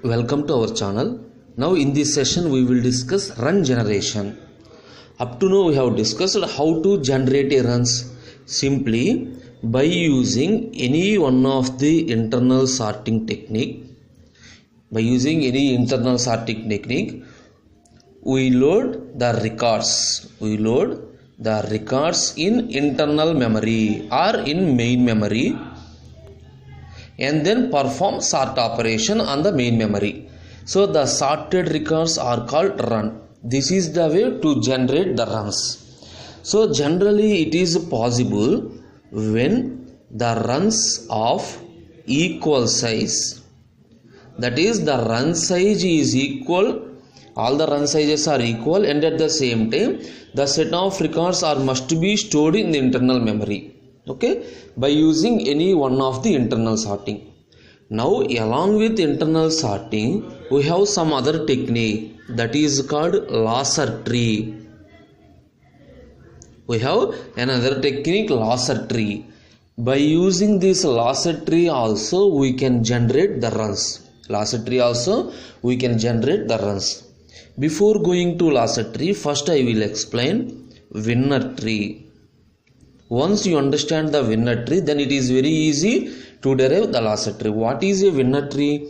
Welcome to our channel. Now in this session we will discuss run generation. Up to now we have discussed how to generate a runs simply by using any one of the internal sorting technique. By using any internal sorting technique, we load the records. We load the records in internal memory or in main memory, and then perform sort operation on the main memory. So the sorted records are called run. This is the way to generate the runs. So generally it is possible when the runs of equal size, that is the run size is equal, all the run sizes are equal, and at the same time the set of records are must be stored in the internal memory. Okay, by using any one of the internal sorting. Now along with internal sorting we have some other technique that is called losser tree. We have another technique, losser tree. By using this losser tree also we can generate the runs. Losser tree also we can generate the runs. Before going to losser tree, first I will explain winner tree. Once you understand the winner tree, then it is very easy to derive the losser tree. What is a winner tree?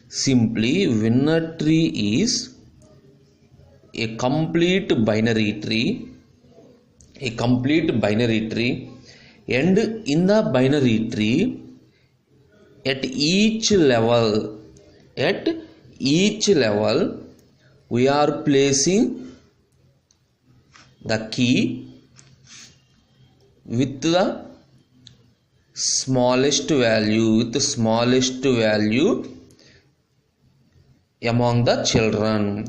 Simply, winner tree is a complete binary tree. A complete binary tree. And in the binary tree, at each level, we are placing the key with the smallest value, among the children,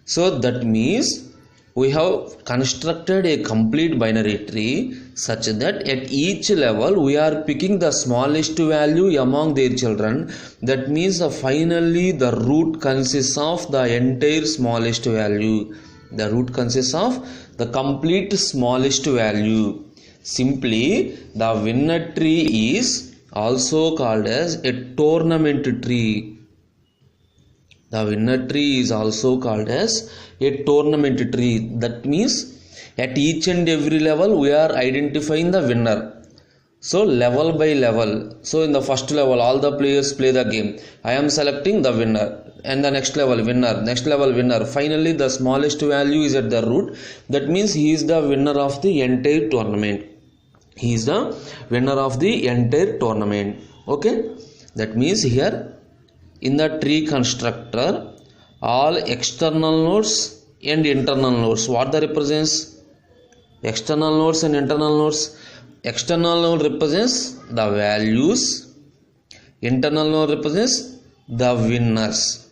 So that means we have constructed a complete binary tree such that at each level we are picking the smallest value among their children. That means finally the root consists of the entire smallest value. The root consists of the complete smallest value. Simply, the winner tree is also called as a tournament tree. The winner tree is also called as a tournament tree. That means at each and every level we are identifying the winner. So level by level. So in the first level all the players play the game. I am selecting the winner. And the next level winner. Finally the smallest value is at the root. That means he is the winner of the entire tournament. Okay. That means here in the tree constructor all external nodes and internal nodes, what that represents? External nodes and internal nodes. External node represents the values. Internal node represents the winners.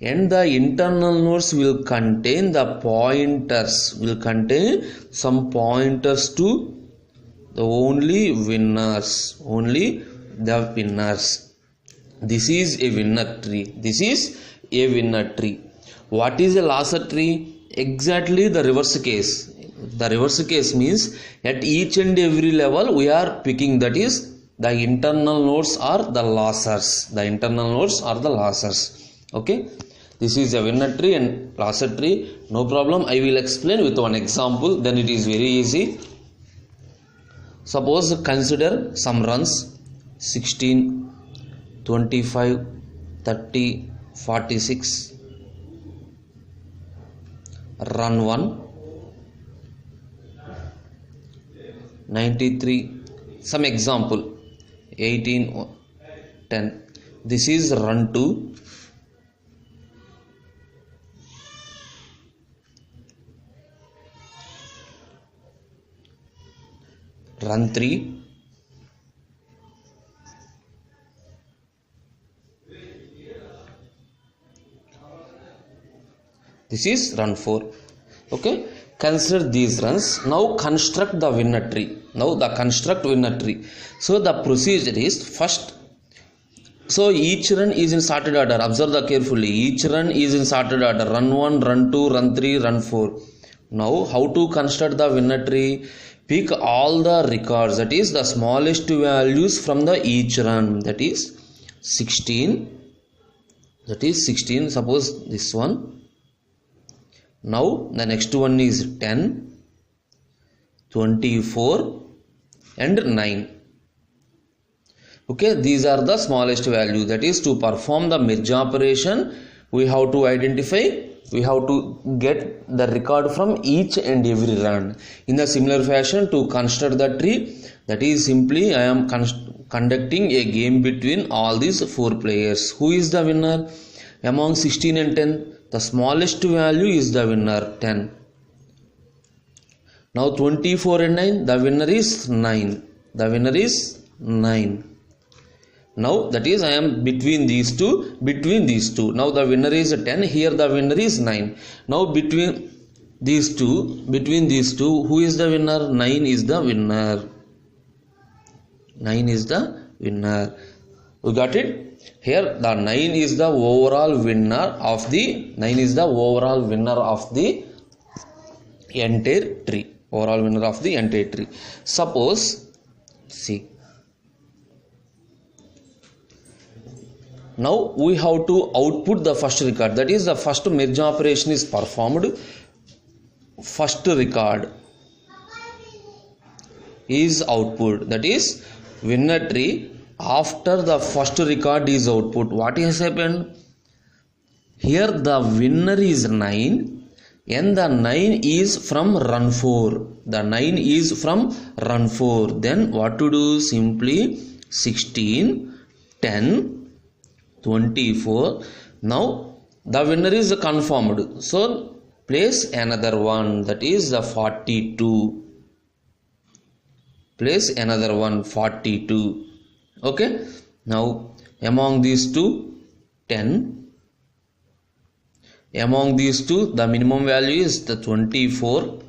And the internal nodes will contain the pointers, some pointers to the only winners. This is a winner tree. What is a losser tree? Exactly the reverse case. The reverse case means at each and every level we are picking, that is the internal nodes are the losers. Okay. This is a winner tree and losser tree. No problem. I will explain with one example. Then it is very easy. Suppose consider some runs 16, 25, 30, 46. Run 1, 93. Some example 18, 10. This is run 2. Run 3. This is run 4. Okay. Consider these runs. Now construct the winner tree. So the procedure is first. So each run is in sorted order. Observe that carefully. Each run is in sorted order. Run 1, run 2, run 3, run 4. Now how to construct the winner tree? Pick all the records, that is the smallest values from the each run, that is 16. Suppose this one. Now the next one is 10, 24 and 9. Okay, these are the smallest value. That is, to perform the merge operation, we have to get the record from each and every run. In the similar fashion, to construct the tree, that is simply I am conducting a game between all these 4 players. Who is the winner? Among 16 and 10, the smallest value is the winner, 10. Now 24 and 9, the winner is 9. Now that is I am between these two. Now the winner is 10, here the winner is 9. Now between these two, who is the winner? 9 is the winner. We got it? Here the 9 is the overall winner of the entire tree. Suppose, see, now we have to output the first record, that is the first merge operation is performed. First record is output, that is winner tree. After the first record is output, what has happened? Here the winner is 9 and the 9 is from run 4. Then what to do? Simply 16, 10, 24. Now the winner is confirmed, so place another one, that is the 42. Okay, now among these two, 10. Among these two, the minimum value is the 24.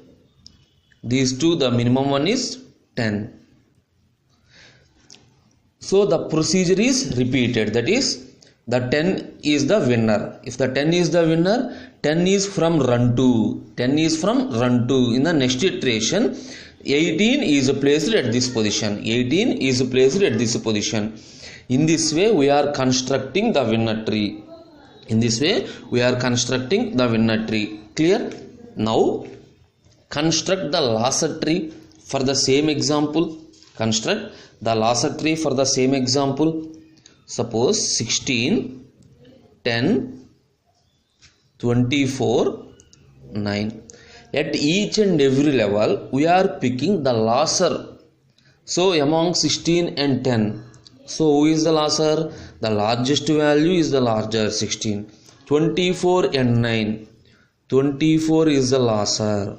These two, the minimum one is 10. So the procedure is repeated, that is the 10 is the winner. If the 10 is the winner, 10 is from run 2. In the next iteration, 18 is placed at this position. In this way, we are constructing the winner tree. Clear? Now, construct the Lasser tree for the same example. Suppose 16, 10, 24, 9. At each and every level, we are picking the Lasser. So, among 16 and 10. So, who is the Lasser? The largest value is the larger, 16. 24 and 9. 24 is the Lasser.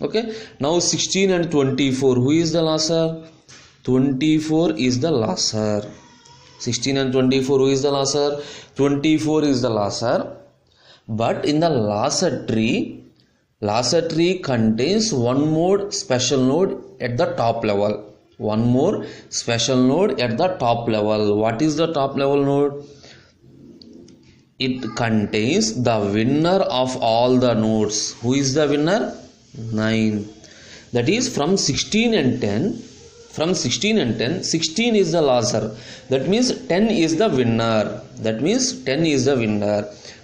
Okay. Now, 16 and 24. Who is the Lasser? 24 is the Lasser. 16 and 24. Who is the Lasser? 24 is the Lasser. But in the Lasser tree contains one more special node at the top level. What is the top level node? It contains the winner of all the nodes. Who is the winner? 9. That is from 16 and 10. 16 is the Lasser. That means 10 is the winner.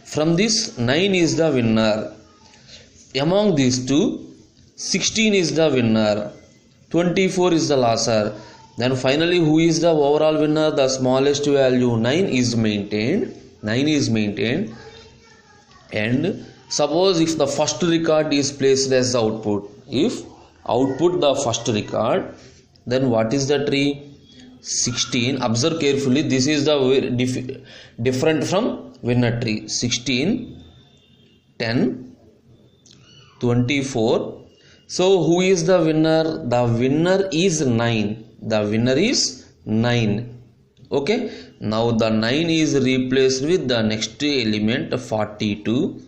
From this, 9 is the winner. Among these two, 16 is the winner. 24 is the Lasser. Then finally, who is the overall winner? The smallest value, 9 is maintained. And suppose if the first record is placed as the output. If output the first record, then what is the tree? 16. Observe carefully. This is the different from winner tree. 16, 10, 24. So who is the winner? The winner is 9. Okay. Now the 9 is replaced with the next element, 42,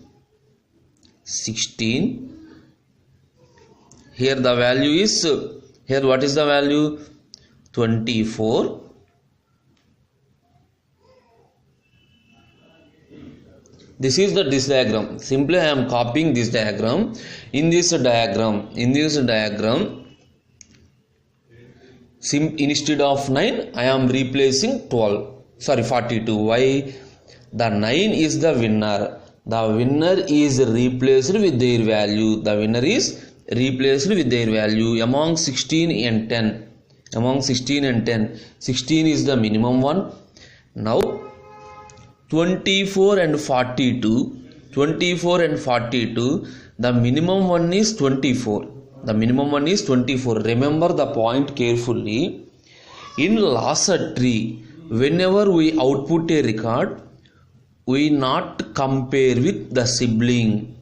16. Here the value is, here what is the value? 24. This is this diagram. Simply I am copying this diagram. In this diagram, instead of 9 I am replacing 42. Why? The 9 is the winner. The winner is replaced with their value. Among 16 and 10. 16 is the minimum one. Now 24 and 42. The minimum one is 24. Remember the point carefully. In Lasser tree, whenever we output a record, we not compare with the sibling.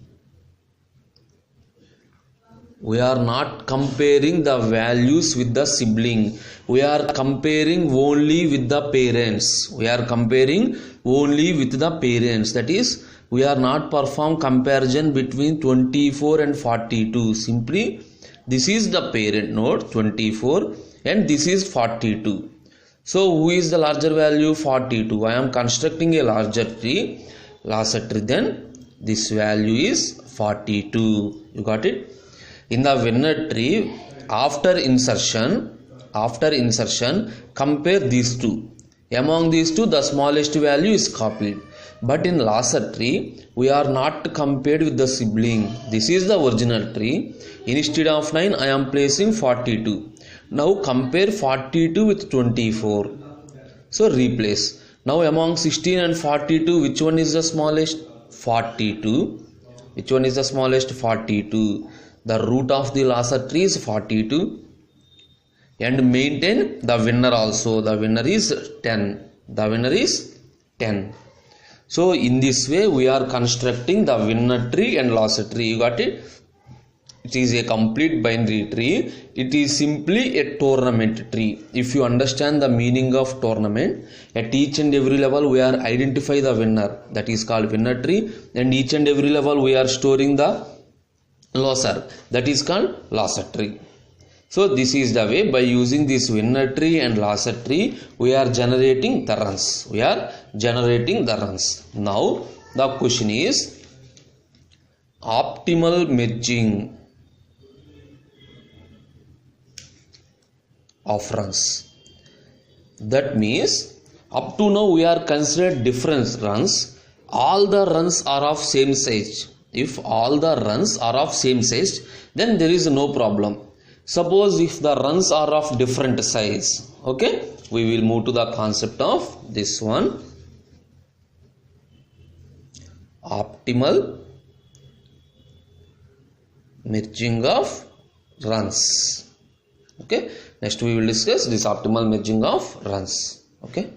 We are not comparing the values with the sibling. We are comparing only with the parents. That is, we are not perform comparison between 24 and 42. Simply, this is the parent node 24 and this is 42. So who is the larger value? 42. I am constructing a larger tree, then this value is 42. You got it? In the winner tree, after insertion, compare these two. Among these two, the smallest value is copied. But in Lasser tree, we are not compared with the sibling. This is the original tree. Instead of 9, I am placing 42. Now compare 42 with 24. So replace. Now among 16 and 42, which one is the smallest? 42. Which one is the smallest? 42. The root of the Lasser tree is 42. And maintain the winner also. The winner is 10. So in this way we are constructing the winner tree and Lasser tree. You got it? It is a complete binary tree. It is simply a tournament tree. If you understand the meaning of tournament, at each and every level we are identify the winner. That is called winner tree. And each and every level we are storing the losser. That is called Lasser tree. So this is the way. By using this winner tree and Lasser tree, we are generating the runs. Now the question is optimal merging of runs. That means up to now we are considered different runs. All the runs are of same size. If all the runs are of same size, then there is no problem. Suppose if the runs are of different size, okay, we will move to the concept of this one, optimal merging of runs. Okay, next we will discuss this optimal merging of runs. Okay.